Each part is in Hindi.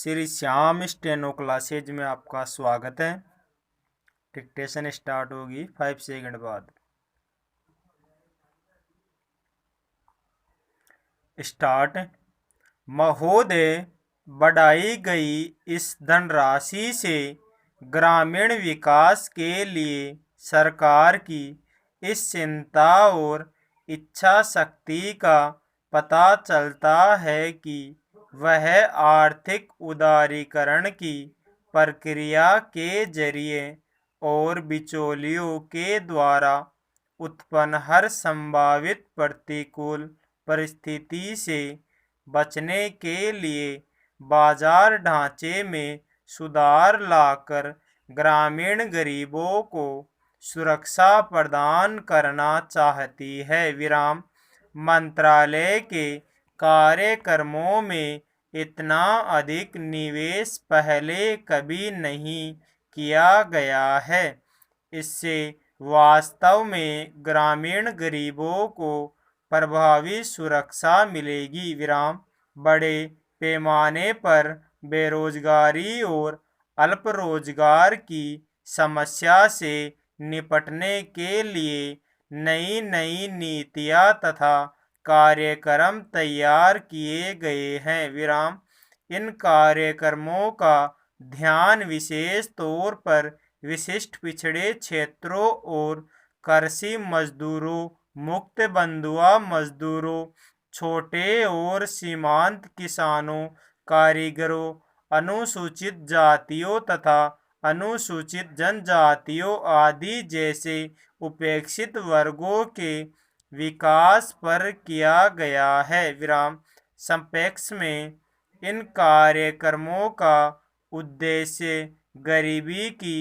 श्री श्याम स्टेनो क्लासेज में आपका स्वागत है। डिक्टेशन स्टार्ट होगी 5 सेकंड बाद। स्टार्ट। महोदय, बढ़ाई गई इस धनराशि से ग्रामीण विकास के लिए सरकार की इस चिंता और इच्छा शक्ति का पता चलता है कि वह आर्थिक उदारीकरण की प्रक्रिया के जरिए और बिचौलियों के द्वारा उत्पन्न हर संभावित प्रतिकूल परिस्थिति से बचने के लिए बाजार ढांचे में सुधार लाकर ग्रामीण गरीबों को सुरक्षा प्रदान करना चाहती है। विराम। मंत्रालय के कार्यक्रमों में इतना अधिक निवेश पहले कभी नहीं किया गया है। इससे वास्तव में ग्रामीण गरीबों को प्रभावी सुरक्षा मिलेगी। विराम। बड़े पैमाने पर बेरोजगारी और अल्प रोजगार की समस्या से निपटने के लिए नई नई नीतियां तथा कार्यक्रम तैयार किए गए हैं। विराम। इन कार्यक्रमों का ध्यान विशेष तौर पर विशिष्ट पिछड़े क्षेत्रों और कृषि मजदूरों, मुक्त बंधुआ मजदूरों, छोटे और सीमांत किसानों, कारीगरों, अनुसूचित जातियों तथा अनुसूचित जनजातियों आदि जैसे उपेक्षित वर्गों के विकास पर किया गया है। विराम। संक्षेप में इन कार्यक्रमों का उद्देश्य गरीबी की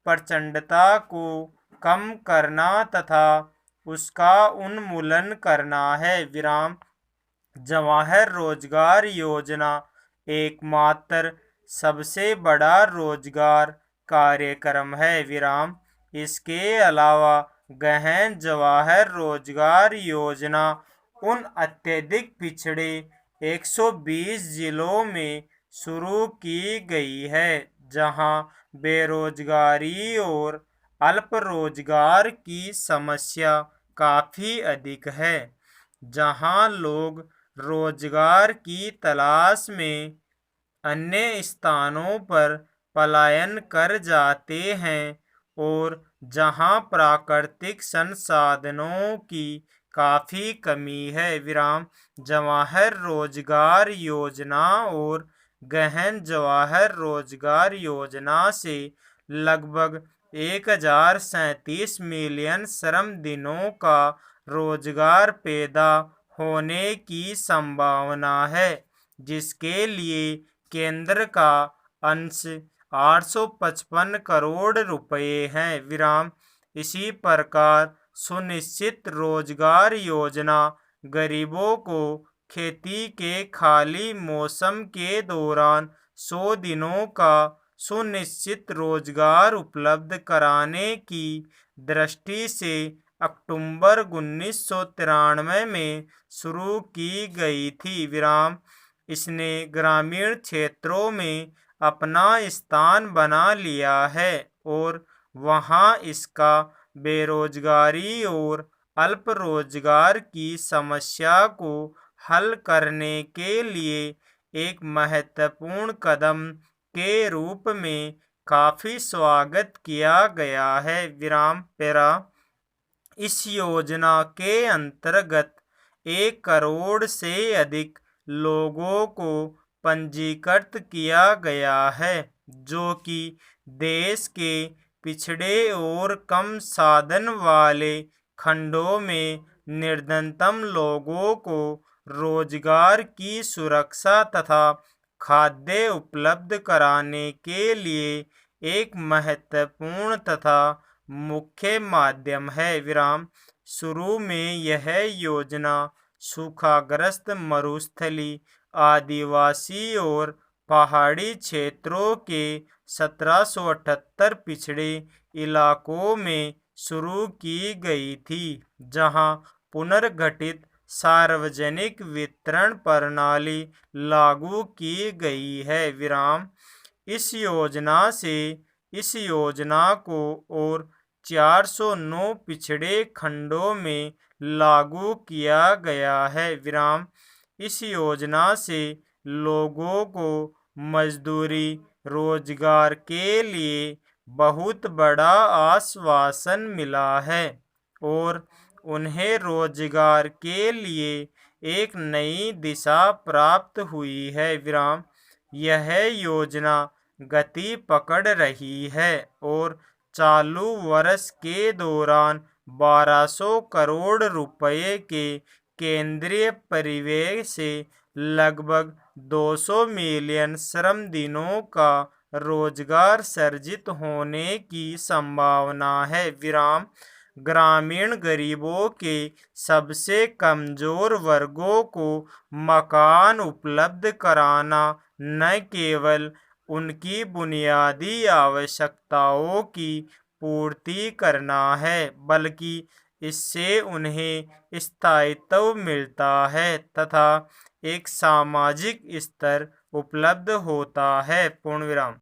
प्रचंडता को कम करना तथा उसका उन्मूलन करना है। विराम। जवाहर रोजगार योजना एकमात्र सबसे बड़ा रोजगार कार्यक्रम है। विराम। इसके अलावा गहन जवाहर रोजगार योजना उन अत्यधिक पिछड़े 120 जिलों में शुरू की गई है जहां बेरोजगारी और अल्प रोजगार की समस्या काफ़ी अधिक है, जहां लोग रोजगार की तलाश में अन्य स्थानों पर पलायन कर जाते हैं और जहां प्राकृतिक संसाधनों की काफ़ी कमी है। विराम। जवाहर रोजगार योजना और गहन जवाहर रोजगार योजना से लगभग 1037 मिलियन श्रम दिनों का रोजगार पैदा होने की संभावना है, जिसके लिए केंद्र का अंश 855 करोड़ रुपए हैं। विराम। इसी प्रकार सुनिश्चित रोजगार योजना गरीबों को खेती के खाली मौसम के दौरान 100 दिनों का सुनिश्चित रोजगार उपलब्ध कराने की दृष्टि से अक्टूबर 1993 में शुरू की गई थी। विराम। इसने ग्रामीण क्षेत्रों में अपना स्थान बना लिया है और वहां इसका बेरोजगारी और अल्प रोजगार की समस्या को हल करने के लिए एक महत्वपूर्ण कदम के रूप में काफ़ी स्वागत किया गया है। विराम। पैरा। इस योजना के अंतर्गत 1 करोड़ से अधिक लोगों को पंजीकृत किया गया है, जो कि देश के पिछड़े और कम साधन वाले खंडों में निर्धनतम लोगों को रोजगार की सुरक्षा तथा खाद्य उपलब्ध कराने के लिए एक महत्वपूर्ण तथा मुख्य माध्यम है। विराम। शुरू में यह योजना सूखाग्रस्त मरुस्थली, आदिवासी और पहाड़ी क्षेत्रों के 1778 पिछड़े इलाकों में शुरू की गई थी, जहां पुनर्गठित सार्वजनिक वितरण प्रणाली लागू की गई है। विराम। इस योजना को और 409 पिछड़े खंडों में लागू किया गया है। विराम। इस योजना से लोगों को मजदूरी रोजगार के लिए बहुत बड़ा आश्वासन मिला है और उन्हें रोजगार के लिए एक नई दिशा प्राप्त हुई है। विराम। यह योजना गति पकड़ रही है और चालू वर्ष के दौरान 1200 करोड़ रुपए के केंद्रीय परिव्यय से लगभग 200 मिलियन श्रम दिनों का रोजगार सृजित होने की संभावना है। विराम। ग्रामीण गरीबों के सबसे कमजोर वर्गों को मकान उपलब्ध कराना न केवल उनकी बुनियादी आवश्यकताओं की पूर्ति करना है, बल्कि इससे उन्हें स्थायित्व मिलता है तथा एक सामाजिक स्तर उपलब्ध होता है। पूर्ण विराम।